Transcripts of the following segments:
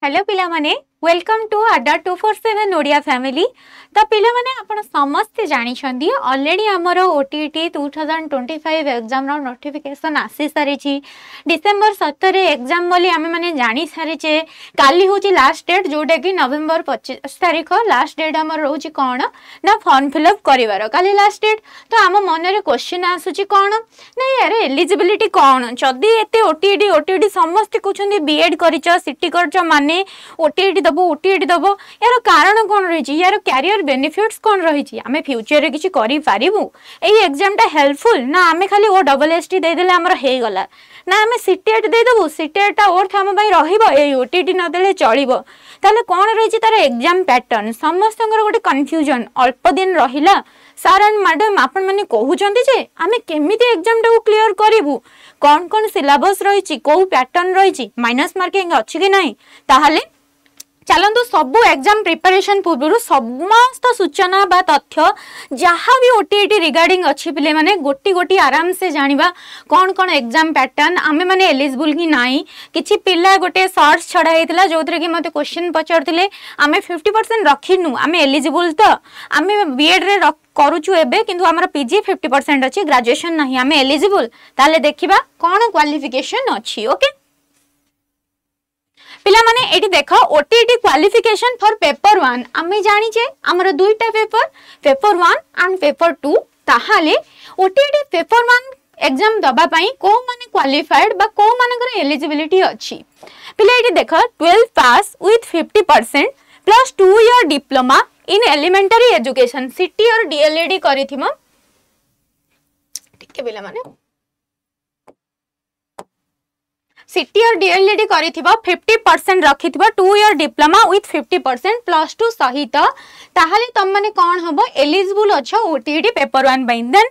Hello पिला माने welcome to अड्डा 247 ओडिया फैमिली। तो पिला माने आपण समस्ते जानी छंदी ऑलरेडी हमर ओटीटी 2025 एग्जाम रो नोटिफिकेशन आसी सारी छी। डिसेंबर 17 रे एग्जाम बोली आमे माने जानी सारी छे। काली होची लास्ट डेट जोटा कि नवेम्बर 25 तारिख लास्ट डेट हमर रहउची कोन ना फॉर्म फिल अप करिवार काली लास्ट डेट। तो आम मन रे क्वेश्चन आसुची कोन ना यार एलिजिबिलिटी कोन जदी एते ओटीटी समस्त कहउछंदी बीएड करिच सिटी करछ माने ओटीटी दबो यार कारण कौन रही यार कैरियर बेनिफिट्स कौन रही आमे फ्यूचर रे किछि करि पारिबु एई एग्जाम टा हेल्पफुल ना आमे खाली ओ डबल एसटी दे देले हमर हे गला ना आमे सीटेट दे देबु सीटेट टा और हम भाई रहिबो एई ओटीटी न देले चलिबो ताले कौन रही तार एग्जाम पैटर्न समस्तंगर गोटे कंफ्यूजन अल्प दिन रहिला सर एंड मैडम आपण माने कहउचंदी जे आमे केमिति एग्जाम टा क्लियर करिवु कौन कौन सिलेबस रही को पैटर्न रही माइनस मार्किंग अच्छी कि नहीं ताहले चलतु सबू एग्जाम प्रिपरेशन पूर्व समस्त सूचना बा तथ्य जहाँ भी ओटीटी रिगार्डिंग अच्छी पिले माने गोटी गोटी आराम से जानिबा कौन कौन एग्जाम पैटर्न आमे माने एलिजिबल कि नाही किछि पिला गोटे सर्च छड़ा हेतला जोथरे कि मते क्वेश्चन पचारथिले आमे 50% रखिनु आमे एलिजिबल तो आमे बीएड रे करूछु एबे किंतु हमर पीजी 50% अछि ग्रेजुएशन नाही आमे एलिजिबल ताले देखिबा कौन क्वालिफिकेशन अछि। ओके पिला माने एटी देखो ओटीटी क्वालिफिकेशन फॉर पेपर 1 आमे जानि छे हमर दुईटा पेपर 1 एंड पेपर 2 ताहाले ओटीटी पेपर 1 एग्जाम दबा पई को माने क्वालिफाइड बा को मानकर एलिजिबिलिटी अछि पिला एटी देखो 12 pass with 50% plus 2 year diploma in elementary education CT और डीएलएडी करिथिमो ठीक है पिला माने सिटी और डीएलएडी करिथिबो 50% रखिथिबो 2 ईयर डिप्लोमा विथ 50% प्लस 2 सहित ताहाले तम माने कोन हबो एलिजिबल अछो OTT paper 1 by then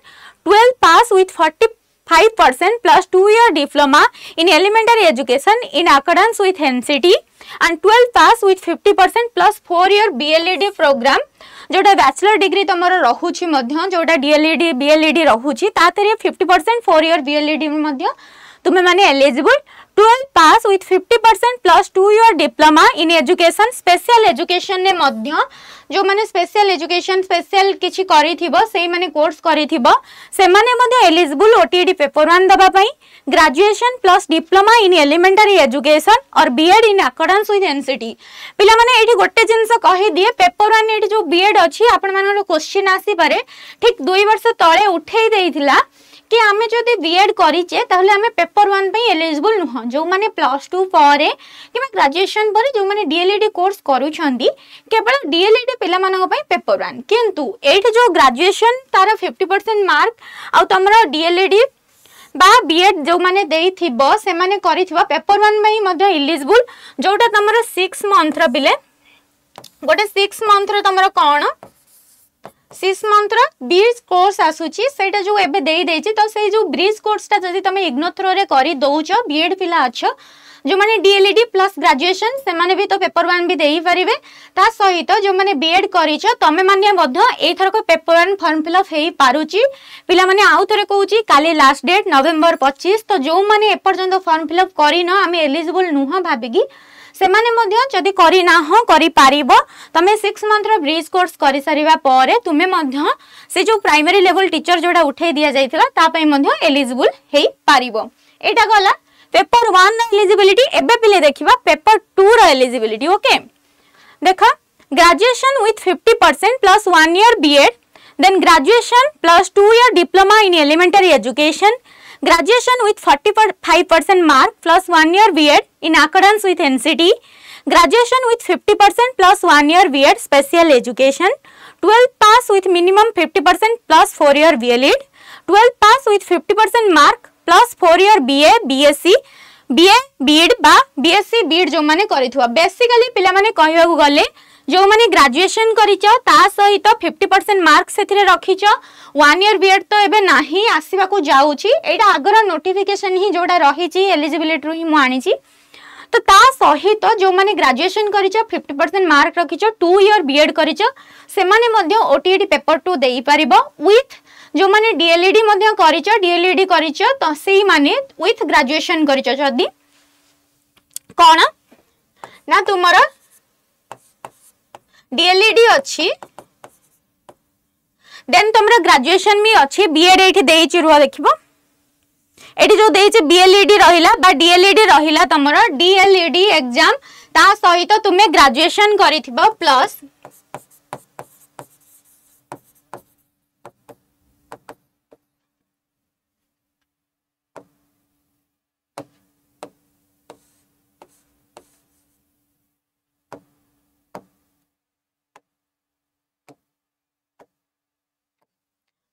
12 pass with 45% plus 2 year diploma in elementary education in accordance with NCT and 12 pass with 50% plus 4 year BLED program जोटा बैचलर डिग्री तमरो रहुछि मध्य जोटा डीएलईडी बीएलईडी रहुछि तातरे 50% 4 year BLED मध्य तुमे माने eligible 12 pass with 50% plus 2 year diploma in education special education ने मध्य जो माने special education special किछि करिथिबो सेही माने कोर्स करिथिबो से माने मध्य एलिजिबल ओटीटी पेपर 1 दबा पई graduation plus diploma in elementary education और BEd in accordance with NCT पिला माने एठी गोटे जिंस कहि दिए पेपर 1 एठी जो बीएड अछि आपण मानर क्वेश्चन आसी पारे ठीक 2 वर्ष तळे उठेई देइथिला कि आमे जदि बीएड करिचे ताहले आमे पेपर 1 पे एलिजिबल नुह जो माने प्लस 2 पारे किबा ग्रेजुएशन पारे जो माने डीएलईडी कोर्स करूछंदी केवल डीएलईडी पिला मानक पे पेपर 1 किंतु एठी जो ग्रेजुएशन तार 50% मार्क आ तमरा डीएलईडी बा बीएड जो माने देइथिबो से माने करिथिबो पेपर 1 में मध्य एलिजिबल जोटा तमरा 6 मंथ र बिले गोटे 6 मंथ र तमरा कोन 6 मंथ रो ब्रिज कोर्स आसुची सेटा जो एबे देई देछि तो से जो ब्रिज कोर्स ता जदी तमे इग्नो थ्रो रे करी दोउचो बीएड पिला अच्छो जो माने डीएलईडी प्लस ग्रेजुएशन से माने भी तो पेपर 1 भी देई परिबे ता सहित जो माने बीएड करिछो तमे माने मध्य एथर को पेपर 1 फॉर्म फिल अप हेई पारुची पिला माने आउ थरे कहूची काली लास्ट डेट नवेम्बर 25 तो जो माने ए पर्यंत फॉर्म फिल अप करी न आमे एलिजिबल नुह भाबिगी से माने मध्य जदि करी ना हो करी पारिबो तमे 6 मंथ रो ब्रिज कोर्स करी सारिबा परे तुमे मध्य से जो प्राइमरी लेवल टीचर जोडा उठै दिया जायतिला ता पई मध्य एलिजिबल हेई पारिबो एटा गला पेपर 1 एलिजिबिलिटी एबे पिले देखिबा पेपर 2 रो एलिजिबिलिटी। ओके देखा graduation with 50% plus 1 year BEd then graduation plus 2 year diploma in elementary education graduation with 45% mark plus 1 year BEd in accordance with NCT, graduation with 50% plus 1 year BEd special education, 12 pass with minimum 50% plus 4 year BLEd, 12 pass with 50% mark plus 4 year BA, BSc, BA, BEd बा BSc, BEd जो माने करिथुवा basically पिला माने कहबा को गले जो माने ग्रेजुएशन करिचो ता सहित 50% मार्क सेथिरे रखिचो 1 ईयर बीएड तो एबे नाही आसीबा को जाउची एटा आगर नोटिफिकेशन ही जोडा रहिची एलिजिबिलिटी ही मु आनिची तो ता सहित जो माने ग्रेजुएशन करिचो 50% मार्क रखिचो 2 ईयर बीएड करिचो से माने मध्य ओटीटी पेपर 2 देई परिबो विथ जो माने डीएलईडी मध्य करिचो तो सेही माने विथ ग्रेजुएशन करिचो जदी कोन ना तुमर डीएलईडी अच्छी देन तुमर ग्रेजुएशन भी अच्छी बीएड एठी देइछि रुआ देखिबो एठी जो देइछि बीएलईडी रहिला बा डीएलईडी रहिला तुमर डीएलईडी एग्जाम ता सहित तुमे ग्रेजुएशन करिथिबो प्लस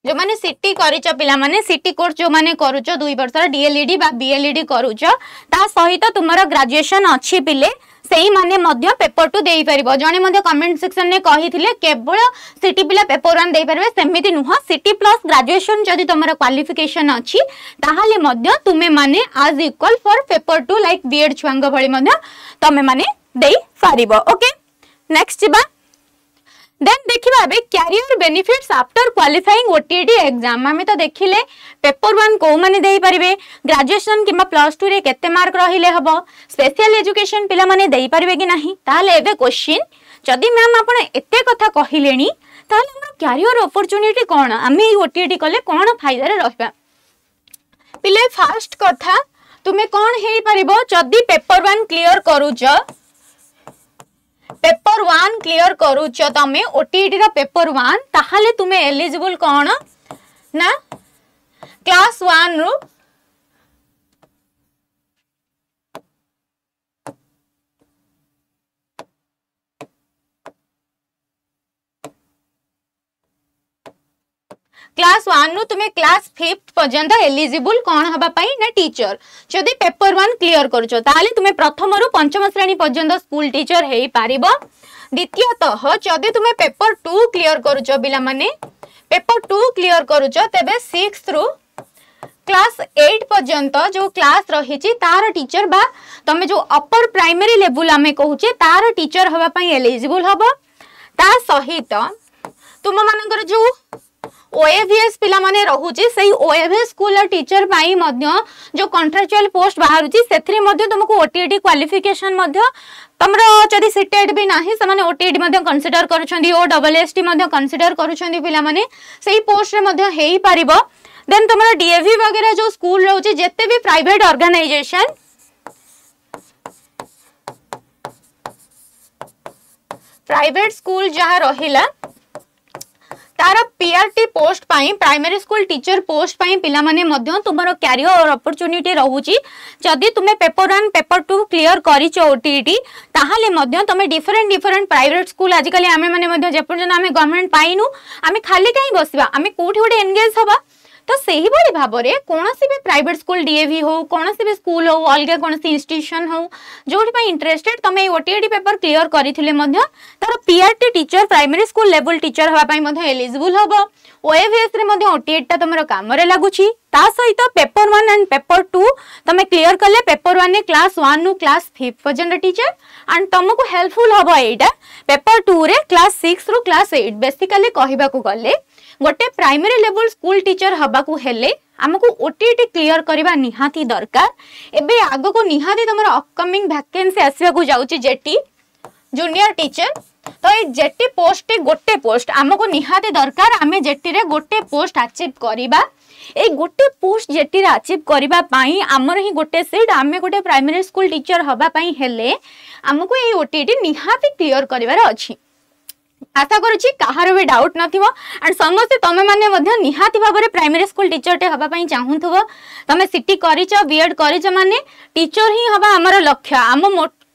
जो माने सिटी करिच पिला माने सिटी कोर्स जो माने करूच 2 वर्ष डीएलईडी बा बीएलईडी करूच ता सहित तुमरा ग्रेजुएशन अच्छी पिले सेही माने मध्य पेपर 2 देई परिबो जने मध्य कमेंट सेक्शन ने कहिथिले केवल सिटी पिला पेपर 1 देई परिबे सेमिति नुह सिटी प्लस ग्रेजुएशन जदी तुमरा क्वालिफिकेशन अच्छी ताहाले मध्य तुमे माने आज equal for paper 2 like BEd छुआंग भଳି मध्य तमे माने देई परिबो ओके नेक्स्ट बा देन देखिबा बे career benefits after qualifying OTET exam आमे तो देखिले पेपर 1 को माने देई परिबे ग्रेजुएशन किबा प्लस 2 रे केते मार्क रहिले हबो स्पेशल एजुकेशन पिला माने देई परिबे कि नाही ताले एबे क्वेश्चन जदी मैम आपण एते कथा कहिलेनी ताले हमर कैरियर अपॉर्चुनिटी कोन आमे ओटीईटी कले कोन फायदा रे रहबा पिले फर्स्ट कथा तुमे कोन हेई परिबो जदी पेपर 1 क्लियर करूछ पेपर 1 क्लियर करूछ तमे ओटीईटी रा पेपर 1 ताहाले तुमे एलिजिबल कोन ना क्लास 1 रु क्लास 1 रु तुमे क्लास 5 पर्यंत एलिजिबल कोन हबा पई ना टीचर जदी पेपर 1 क्लियर करूछ ताले तुमे प्रथम रु पंचम श्रेणी पर्यंत स्कूल टीचर हेई पारिबो द्वितीयतः जदी तुमे पेपर 2 क्लियर करूछ बिला माने पेपर 2 क्लियर करूछ तबे 6 रु क्लास 8 पर्यंत जो क्लास रहिछि तार टीचर बा तमे जो अपर प्राइमरी लेवल आमे कहूचे तार टीचर हबा पई एलिजिबल हबो ता सहित तुम मानकर जो ओएवीएस पिला माने रहुची सही ओएवीएस स्कूल टीचर पाई मध्य जो कॉन्ट्रैक्चुअल पोस्ट बाहरुची सेथरे मध्य तुमको ओटीईटी क्वालिफिकेशन मध्य तमरो जदी सिटेड भी नाही समाने ओटीईटी मध्य कंसीडर करूछंदी ओ डबल एसटी मध्य कंसीडर करूछंदी पिला माने सही पोस्ट रे मध्य हेई पारिबो देन तमरो डीएवी वगैरह जो स्कूल रहउची जेते भी प्राइवेट ऑर्गेनाइजेशन प्राइवेट स्कूल जहा रहिला तार पीआरटी पोस्ट पाई प्राइमरी स्कूल टीचर पोस्ट पाई पिला माने मध्य तुमरो कैरियर अपॉर्चुनिटी रहउची जदी तुमे पेपर 1 पेपर 2 क्लियर करिच ओटीईटी ताहाले मध्य तुमे डिफरेंट प्राइवेट स्कूल आजिकली आमे माने मध्य जेपर्यंत आमे गवर्नमेंट पाइनु आमे खाली काई बसिबा आमे कोठी होडे एंगेज हबा तो सही बड़ी भाबरे कोनसी भी प्राइवेट स्कूल डीएवी हो कोनसी भी स्कूल हो अलगा कोनसी इंस्टीट्यूशन हो जोठी पई इंटरेस्टेड तमे ओटीईटी पेपर क्लियर करिथिले मध्य तार PRT teacher primary school level teacher हवा पई मध्य एलिजिबल हबो ओएवीएस रे मध्य ओटीईटी ता तमरो काम रे लागुची ता सहित पेपर 1 एंड पेपर 2 तमे क्लियर करले पेपर 1 ने क्लास 1 नु क्लास 5 पर्यंत टीचर एंड तुमको हेल्पफुल हबो एटा पेपर 2 रे क्लास 6 रु क्लास 8 बेसिकली कहिबा को गले गोटे प्राइमरी लेवल स्कूल टीचर हबा को हेले हमको ओटीईटी क्लियर करबा निहाती दरकार एबे आगो को निहाती तमरो अपकमिंग वैकेंसी आसीबा को जाउची जेटी जूनियर टीचर तो ए जेटी पोस्ट गोटे पोस्ट हमको निहाती दरकार आमे जेटी रे गोटे पोस्ट अचीव करिबा ए गोटे पोस्ट जेटी रे अचीव करिबा पई हमर ही गोटे सीट आमे गोटे प्राइमरी स्कूल टीचर हबा पई हेले हमको ए ओटीईटी निहाती क्लियर करिवार अछि आशा करूची कहार भी डाउट नथिबो एंड समस्त तमे माने मध्य निहाती भाबरे प्राइमरी स्कूल टीचर टे हबा पई चाहूथबो तमे सिटी करिच बीएड करिच माने टीचर ही हबा हमर लक्ष्य आम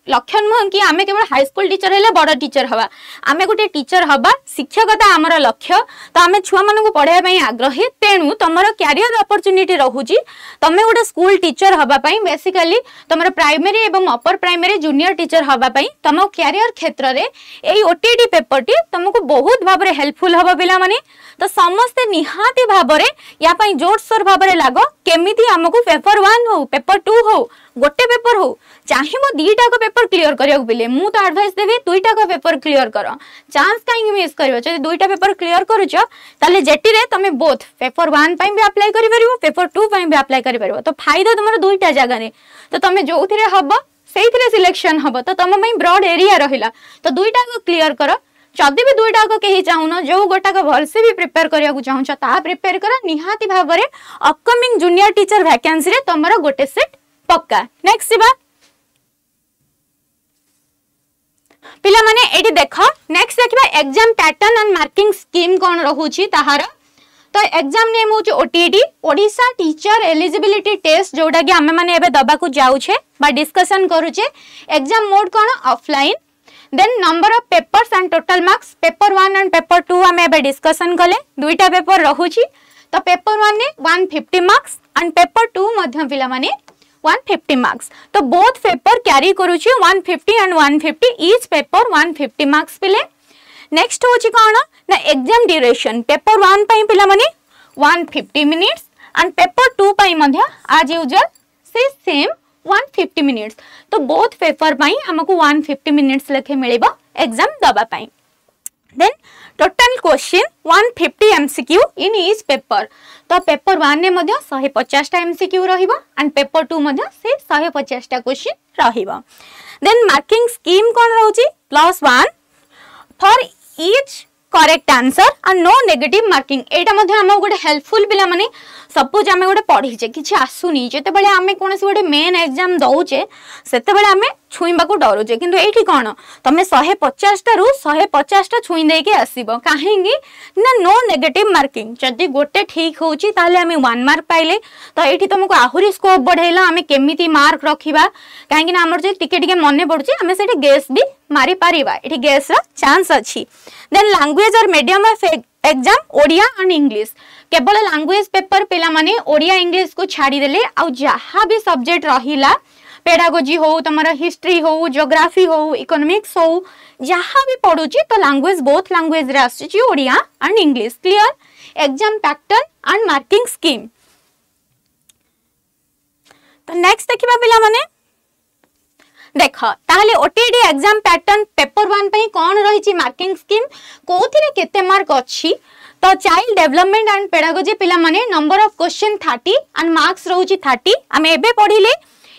लक्ष्य नुह कि आमे केवल हाई स्कूल टीचर हेले बड़ टीचर हवा आमे गोटे टीचर हबा शिक्षकता हमर लक्ष्य तो आमे छुआ मानू पढ़ाई पई आग्रही तेणु तमरो कैरियर अपॉर्चुनिटी रहूची तमे गोटे स्कूल टीचर हबा पई बेसिकली तमरो प्राइमरी एवं अपर प्राइमरी जूनियर टीचर हबा पई तम कैरियर क्षेत्र रे एई ओटीईटी पेपर टी तुमको बहुत भाबरे हेल्पफुल हबा पिला माने तो समस्त निहाती भाबरे या पई जोरसोर भाबरे लागो केमिति हमको पेपर 1 हो पेपर 2 हो गोटे पेपर हो चाहे मो दीटा को पेपर क्लियर करिया बिले मु तो एडवाइस देबी दुईटा को पेपर क्लियर करो चांस काई मिस करियो जदी दुईटा पेपर क्लियर करूछ ताले जेटी रे तमे बोथ पेपर 1 पई भी अप्लाई करि परिबो पेपर 2 पई भी अप्लाई करि परिबो तो फायदा तुमरो दुईटा जगह रे तो तमे जोथि रे हबो सेइथिरे सिलेक्शन हबो तो तम पई ब्रॉड एरिया रहिला तो दुईटा को क्लियर करो जदि भी दुईटा को कहीं चाहून जो गोटा को भलसे भी प्रिपेयर करिया को चाहूछ ता प्रिपेयर कर निहाती भाबरे अपकमिंग जूनियर टीचर वैकेंसी रे तमरो गोटे सेट पक्का। नेक्स्ट सिबा पिला माने एटी देखो नेक्स्ट देखबा exam pattern and marking scheme कोन रहूची ताहार तो एग्जाम नेम होची OTET Odisha teacher eligibility test जोडा कि हमें माने एबे दबा को जाउछे बा डिस्कशन करूचे। एग्जाम मोड कोन offline then number of papers and total marks paper 1 and paper 2 हमें एबे डिस्कशन कले दुईटा पेपर रहूची तो पेपर 1 ने 150 मार्क्स एंड पेपर 2 मध्य पिला माने 150 मार्क्स तो बोथ पेपर कैरी करूची 150 एंड 150 ईच पेपर 150 मार्क्स पिले। नेक्स्ट होची कोन ना एग्जाम ड्यूरेशन पेपर 1 पई पिला माने 150 मिनिट्स एंड पेपर 2 पई मध्य आज यूजुअल से सेम 150 मिनिट्स तो बोथ पेपर पई हमको 150 मिनिट्स लेखे मिलेबा एग्जाम दबा पई। Then total question 150 MCQ in each paper तो पेपर 1 ने मध्य 150 टा एमसीक्यू रहिबा एंड पेपर 2 मध्य से 150 टा क्वेश्चन रहिबा। देन मार्किंग स्कीम कोन रहउची +1 for each correct answer and no negative marking एटा मध्य हम गोटे हेल्पफुल पिला माने सपोज आमे गोटे पढीचे किछि आसुनी जेते बेले आमे कोनसी गोटे मेन एग्जाम दउचे सेते बेले आमे छुईबा को डरुचे किंतु एठी कोन तमे 150 टा रु 150 टा छुई देके आसीबो काहेंगी ना नो नेगेटिव मार्किंग जदी गोटे ठीक होची ताले आमे 1 मार्क पाइले तो एठी तुमको आहुरी स्कोप बढ़ेला आमे केमिति मार्क रखिबा काहेंगी ना हमर जे टिके टिके मने पडुची आमे सेठी गेस भी मारी पारिबा एठी गेस रा चांस अछि। देन लैंग्वेज और medium of exam Odia and English केवल लैंग्वेज पेपर पिला माने ओडिया इंग्लिश को छाड़ी देले आ जहा भी सब्जेक्ट रहिला पेडागोजी हो तमरा हिस्ट्री हो ज्योग्राफी हो इकोनॉमिक्स हो जहा भी पढुची तो लैंग्वेज बोथ लैंग्वेज रे आछि Odia and English. Clear exam pattern and marking scheme तो नेक्स्ट देखिबा पिला माने देख ताहले ओटीईटी एग्जाम पैटर्न पेपर 1 पई कोन रहिची मार्किंग स्कीम कोथिरे केते मार्क अछि तो चाइल्ड डेवलपमेंट एंड पेडागोजी पिला माने number of question 30 and marks रहउची 30 हम एबे पढिले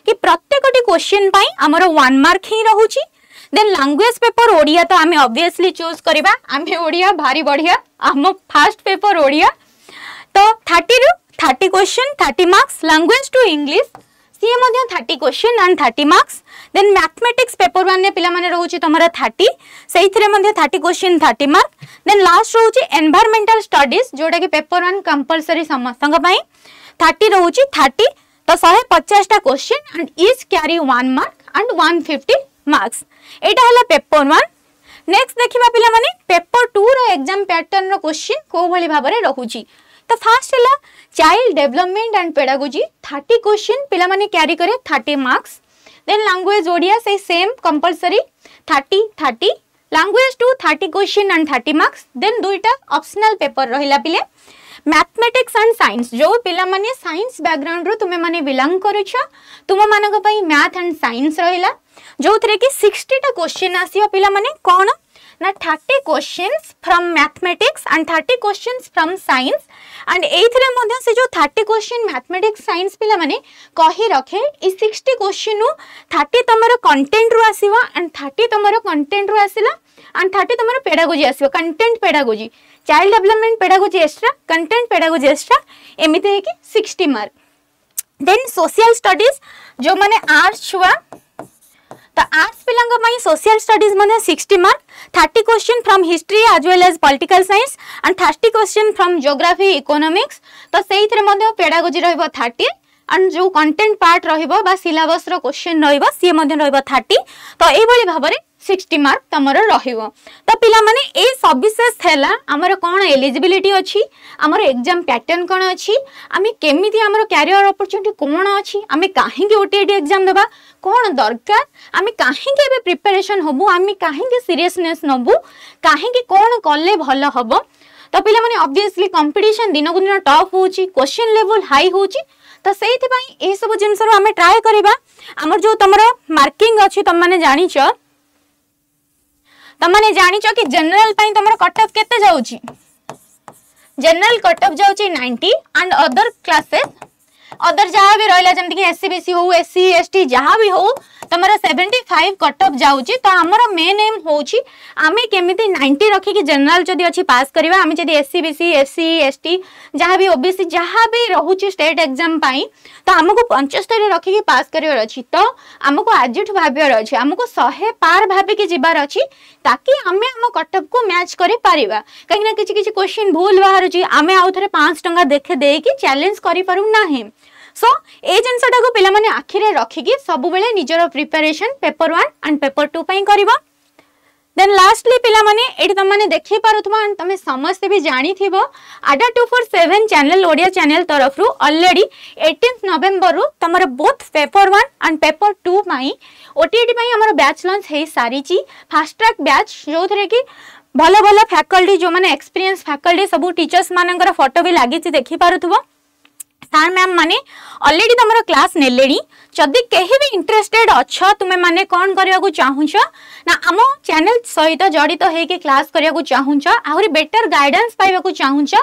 कि प्रत्येकटी क्वेश्चन पई हमर 1 मार्क ही रहउची। देन लैंग्वेज पेपर ओडिया तो हमें ऑब्वियसली चूज करबा हमें ओडिया भारी बढ़िया हम फर्स्ट पेपर ओडिया तो 30 रु 30 question 30 marks language two English सी मध्य 30 question and 30 marks. Then mathematics paper 1 ने पिला माने रहउची तमरा 30 सेइथिरे मध्य 30 क्वेश्चन 30 मार्क। देन लास्ट रहउची एनवायरमेंटल स्टडीज जोटा कि पेपर 1 कंपलसरी समस्तंग पई 30 रहउची 30 तो 150 टा question and each carry 1 mark and 150 marks एटा हला पेपर 1। नेक्स्ट देखिबा पिला माने पेपर 2 रो एग्जाम पैटर्न रो क्वेश्चन को भली भाबरे रहउची तो फर्स्ट हला child development and pedagogy 30 question पिला माने कैरी करे 30 मार्क्स। देन लैंग्वेज ओडिया से same compulsory 30 language two 30 question and 30 marks. Then दुईटा ऑप्शनल पेपर रहिला पिले मैथमेटिक्स एंड साइंस जो पिला माने साइंस बैकग्राउंड रो तुमे माने बिलोंग करूछ तुम मानक पई मैथ एंड साइंस रहिला जो थरे कि 60 टा क्वेश्चन आसीयो पिला माने कोन ना 30 questions from mathematics and 30 questions from science and एथरे मध्य से जो 30 क्वेश्चन मैथमेटिक्स साइंस पिला माने कहि रखे इ 60 क्वेश्चन नु 30 तमरो कंटेंट रु आसीबा एंड 30 तमरो कंटेंट रु आसीला एंड 30 तमरो पेडागोजी आसीबा content pedagogy child development pedagogy extra content pedagogy extra एमिते है कि 60 मार्क। देन सोशल स्टडीज जो माने आर्ट्स छुआ तो आर्ट्स पिलांग पई सोशल स्टडीज माने 60 mark 30 question from history as well as political science and 30 question from geography economics तो सेइथरे मध्ये पेडागोजी रहबो 30 एंड जो कंटेंट पार्ट रहबो बा सिलेबस रो क्वेश्चन रहबो सी मध्ये रहबो 30 तो एई भली भाबरे 60 मार्क तमरो रहिबो। तो पिला माने ए सर्विसेस थेला हमर कोन एलिजिबिलिटी अछि हमर एग्जाम पैटर्न कोन अछि आमे केमिति हमर कैरियर अपॉर्चुनिटी कोन अछि आमे काहे के ओटीईटी एग्जाम देबा कोन दरकार आमे काहे के बे प्रिपरेशन होबो आमे काहे के सीरियसनेस नबो काहे के कोन कले भलो हबो। तो पिला माने ऑब्वियसली कंपटीशन दिन को दिन टफ होची क्वेश्चन लेवल हाई होची तो सेइथि पई ए सब जिंस रो आमे ट्राई करबा हमर जो तमरो मार्किंग अछि तम माने जानिचो तमने जानिचो कि जनरल पई तमरो कट ऑफ केते जाउची जनरल कट ऑफ जाउची 90 एंड अदर क्लासेस अदर जहाँ भी रहला जमति कि एससी बीसी हो एससी एसटी जहाँ भी हो तमरा 75 कट ऑफ जाउची तो हमर मेन एम होची आमे केमिति 90 रखी कि जनरल जदी अछि पास करबा आमे जदी एससी बीसी एससी एसटी जहां भी ओबीसी जहां भी रहूची स्टेट एग्जाम पाई तो हमको 75 रखी कि पास करियर अछि तो हमको आजिठ भाबियर अछि हमको 100 पार भाबी कि जिबार अछि ताकि आमे हम कट ऑफ को मैच करि पारिबा कहिना किछि किछि क्वेश्चन भूल बाहरुची आमे आउ थरे 5 टंका देखे देई कि चैलेंज करि पारु नाही सो ए जिनसटा को पिला माने आखिरे रखिकी सब बेले निजर प्रिपरेशन पेपर 1 एंड पेपर 2 पई करबा देन लास्टली पिला माने एठी त माने देखि पारुथबा एंड तमे समस्त भी जानि थिबो आडा 247 चैनल ओडिया चैनल तरफ रु ऑलरेडी 18 नवंबर रु तमर बोथ पेपर 1 एंड पेपर 2 पई ओटीटी पई हमर बैच लॉन्च हे सारीची फास्ट ट्रैक बैच जो थरे कि भलो भलो फैकल्टी जो माने एक्सपीरियंस फैकल्टी सब टीचर्स मानकर फोटो भी लागि छि देखि पारुथबो सार मैम माने ऑलरेडी तमरो क्लास नेलेनी जदि केही भी इंटरेस्टेड अच्छा तुमे माने कोन करिया को चाहुछ ना हमो चैनल सहित जडित हे के क्लास करिया को चाहुछ आहुरी बेटर गाइडेंस पाइबा को चाहुछ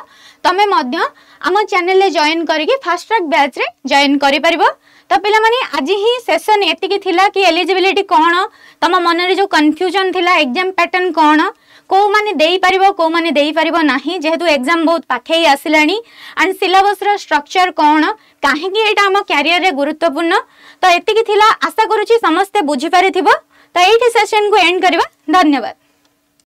तमे मध्य हम चैनल ले जॉइन करके फास्ट ट्रैक बैच रे जॉइन करि परिबो तो पिला माने आज ही सेशन एतिकी थिला कि एलिजिबिलिटी कोन तम मन रे जो कंफ्यूजन थिला एग्जाम पैटर्न कोन को माने देई परिबो को माने देई परिबो नाही जेहेतु एग्जाम बहुत पाखे आसिलानी एंड सिलेबस रो स्ट्रक्चर कोन काहे कि एटा हम कैरियर रे गुरुत्वपूर्ण तो एतिकी थिला आशा करूची समस्त बुझी पारिथिबो तो एठी सेशन को एंड करबा धन्यवाद।